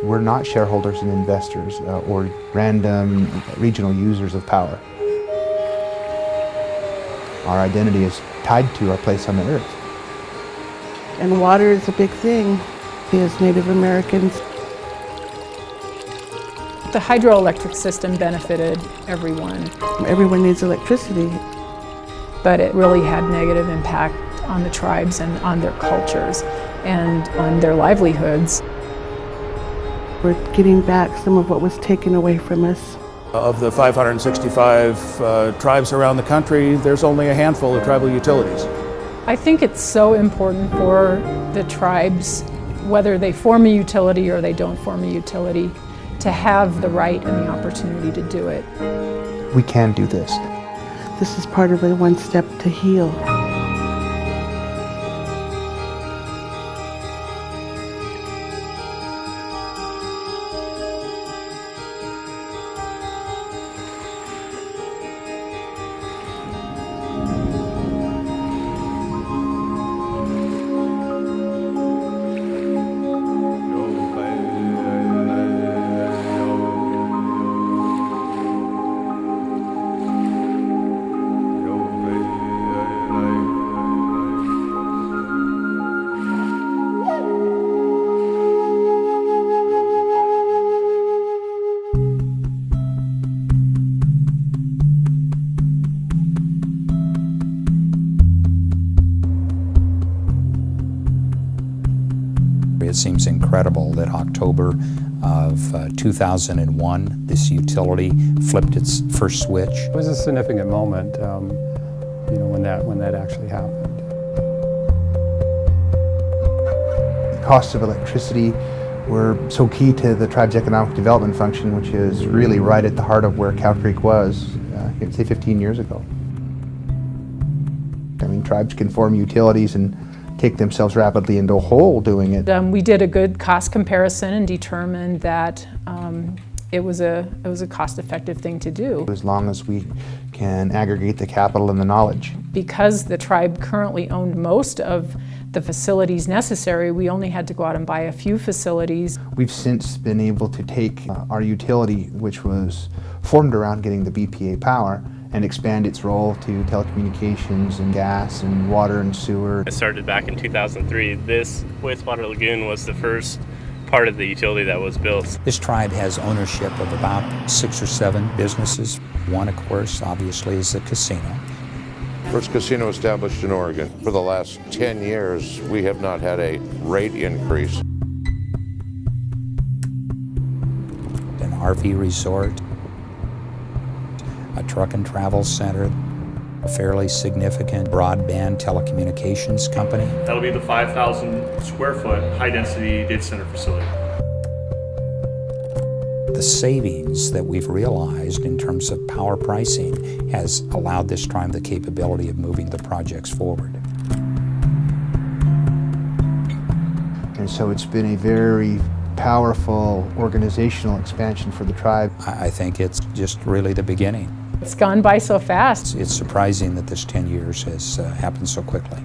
We're not shareholders and investors or random regional users of power. Our identity is tied to our place on the earth. And water is a big thing as Native Americans. The hydroelectric system benefited everyone. Everyone needs electricity. But it really had negative impact on the tribes and on their cultures and on their livelihoods. We're getting back some of what was taken away from us. Of the 565 tribes around the country, there's only a handful of tribal utilities. I think it's so important for the tribes, whether they form a utility or they don't form a utility, to have the right and the opportunity to do it. We can do this. This is part of a one step to heal. It seems incredible that October of 2001, this utility flipped its first switch. It was a significant moment, when that actually happened. The costs of electricity were so key to the tribe's economic development function, which is really right at the heart of where Cow Creek was, I'd say 15 years ago. I mean, tribes can form utilities and take themselves rapidly into a hole doing it. We did a good cost comparison and determined that it was a cost-effective thing to do. As long as we can aggregate the capital and the knowledge. Because the tribe currently owned most of the facilities necessary, we only had to go out and buy a few facilities. We've since been able to take our utility, which was formed around getting the BPA power, and expand its role to telecommunications and gas and water and sewer. I started back in 2003. This wastewater lagoon was the first part of the utility that was built. This tribe has ownership of about 6 or 7 businesses. One, of course, obviously, is the casino. First casino established in Oregon. For the last 10 years, we have not had a rate increase. An RV resort, a truck and travel center, a fairly significant broadband telecommunications company. That'll be the 5,000 square foot high density data center facility. The savings that we've realized in terms of power pricing has allowed this tribe the capability of moving the projects forward. And so it's been a very powerful organizational expansion for the tribe. I think it's just really the beginning. It's gone by so fast. It's surprising that this 10 years has happened so quickly.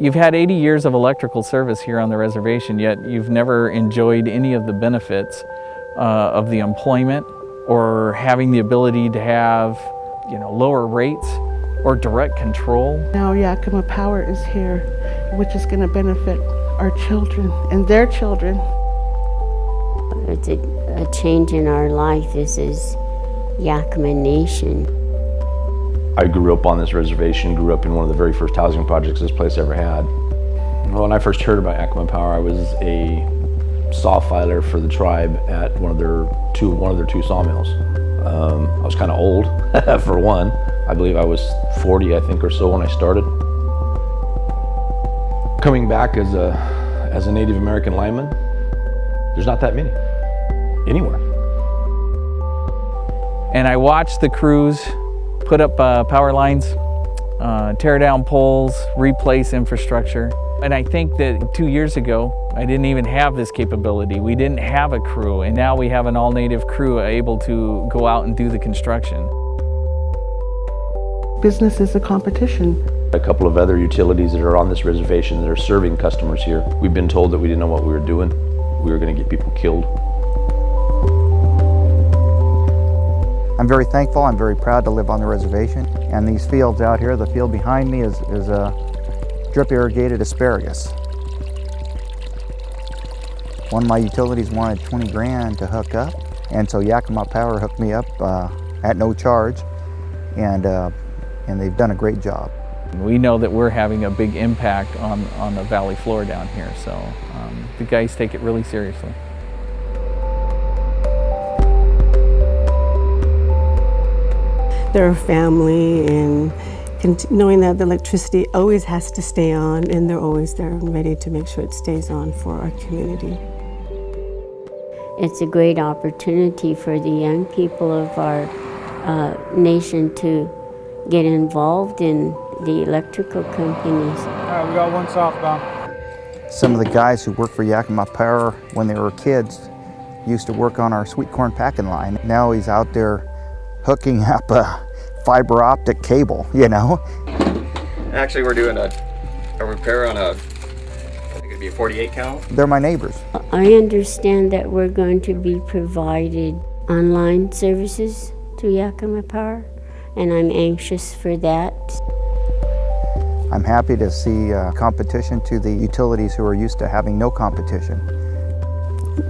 You've had 80 years of electrical service here on the reservation, yet you've never enjoyed any of the benefits of the employment or having the ability to have, lower rates or direct control. Now Yakima Power is here, which is going to benefit our children and their children. It's a change in our life. This is Yakima Nation. I grew up on this reservation, grew up in one of the very first housing projects this place ever had. Well, when I first heard about Yakima Power, I was a saw filer for the tribe at one of their two sawmills. I was kind of old for one. I believe I was 40, I think, or so when I started. Coming back as a Native American lineman, there's not that many anywhere. And I watched the crews put up power lines, tear down poles, replace infrastructure. And I think that 2 years ago, I didn't even have this capability. We didn't have a crew, and now we have an all-native crew able to go out and do the construction. business is a competition. A couple of other utilities that are on this reservation that are serving customers here. We've been told that we didn't know what we were doing. We were going to get people killed. I'm very thankful, I'm very proud to live on the reservation. And these fields out here, the field behind me is drip irrigated asparagus. One of my utilities wanted 20 grand to hook up, and so Yakima Power hooked me up at no charge, and they've done a great job. We know that we're having a big impact on the valley floor down here, so the guys take it really seriously. They're a family, and knowing that the electricity always has to stay on, and they're always there and ready to make sure it stays on for our community. It's a great opportunity for the young people of our nation to get involved in the electrical companies. All right, we got one southbound. Some of the guys who worked for Yakima Power when they were kids used to work on our sweet corn packing line. Now he's out there hooking up a fiber optic cable, you know. Actually, we're doing a repair on I think it'd be a 48 count. They're my neighbors. I understand that we're going to be provided online services to Yakima Power, and I'm anxious for that. I'm happy to see competition to the utilities who are used to having no competition.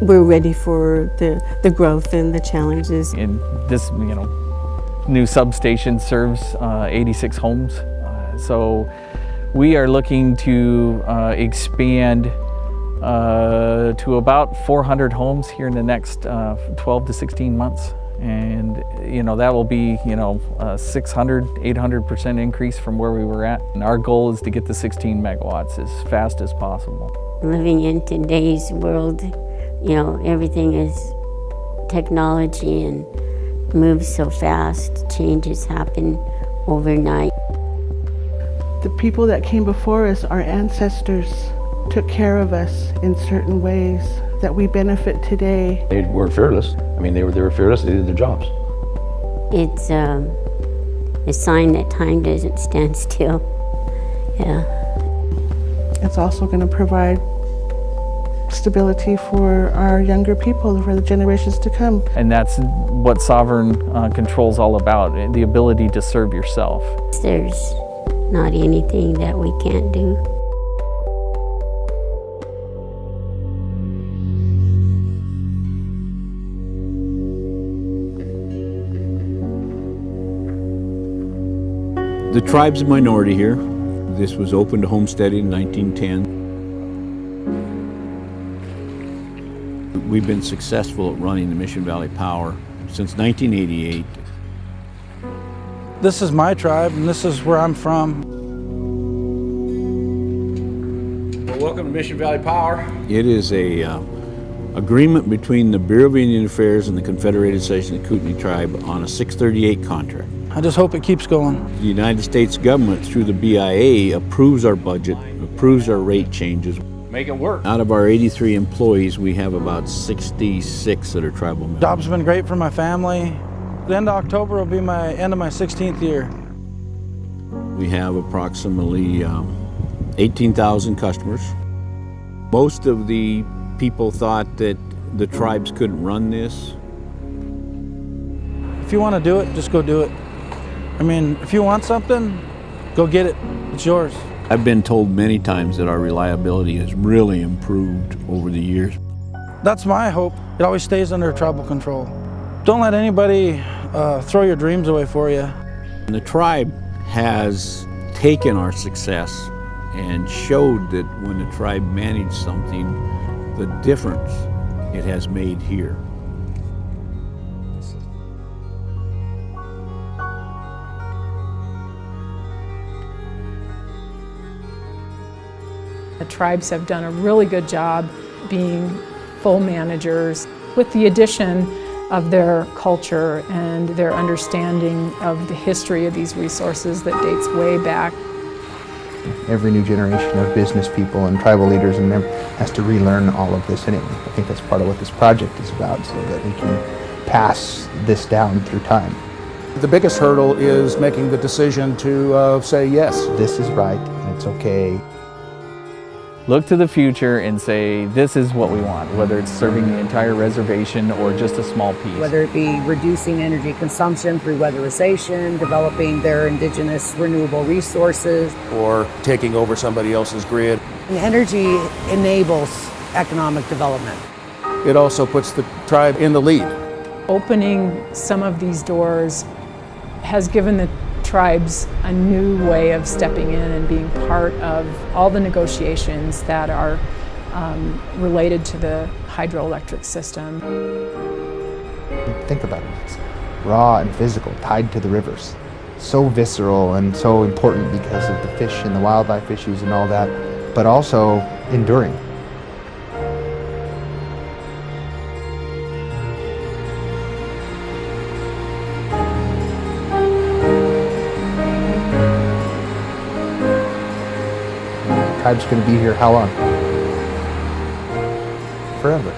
We're ready for the growth and the challenges. And this, new substation serves 86 homes. So we are looking to expand to about 400 homes here in the next 12 to 16 months. And that will be a 600, 800% increase from where we were at. And our goal is to get to 16 megawatts as fast as possible. Living in today's world, everything is technology and moves so fast. Changes happen overnight. The people that came before us, our ancestors, took care of us in certain ways that we benefit today. They weren't fearless. They were fearless, they did their jobs. It's a sign that time doesn't stand still. Yeah. It's also going to provide stability for our younger people, for the generations to come. And that's what Sovereign Control is all about, the ability to serve yourself. There's not anything that we can't do. The tribe's a minority here. This was open to homesteading in 1910. We've been successful at running the Mission Valley Power since 1988. This is my tribe, and this is where I'm from. Well, welcome to Mission Valley Power. It is a agreement between the Bureau of Indian Affairs and the Confederated Session of Kootenai Tribe on a 638 contract. I just hope it keeps going. The United States government, through the BIA, approves our budget, approves our rate changes. Make it work. Out of our 83 employees, we have about 66 that are tribal members. Job's been great for my family. The end of October will be my end of my 16th year. We have approximately 18,000 customers. Most of the people thought that the tribes couldn't run this. If you want to do it, just go do it. If you want something, go get it. It's yours. I've been told many times that our reliability has really improved over the years. That's my hope. It always stays under tribal control. Don't let anybody throw your dreams away for you. And the tribe has taken our success and showed that when the tribe managed something, the difference it has made here. The tribes have done a really good job being full managers with the addition of their culture and their understanding of the history of these resources that dates way back. Every new generation of business people and tribal leaders in them has to relearn all of this anyway. I think that's part of what this project is about, so that we can pass this down through time. The biggest hurdle is making the decision to say yes. This is right and it's okay. Look to the future and say, this is what we want, whether it's serving the entire reservation or just a small piece. Whether it be reducing energy consumption through weatherization, developing their indigenous renewable resources, Or taking over somebody else's grid. and energy enables economic development. It also puts the tribe in the lead. Opening some of these doors has given the tribes a new way of stepping in and being part of all the negotiations that are related to the hydroelectric system. Think about it. It's raw and physical, tied to the rivers. So visceral and so important because of the fish and the wildlife issues and all that, but also enduring. The tribe's going to be here how long? Forever.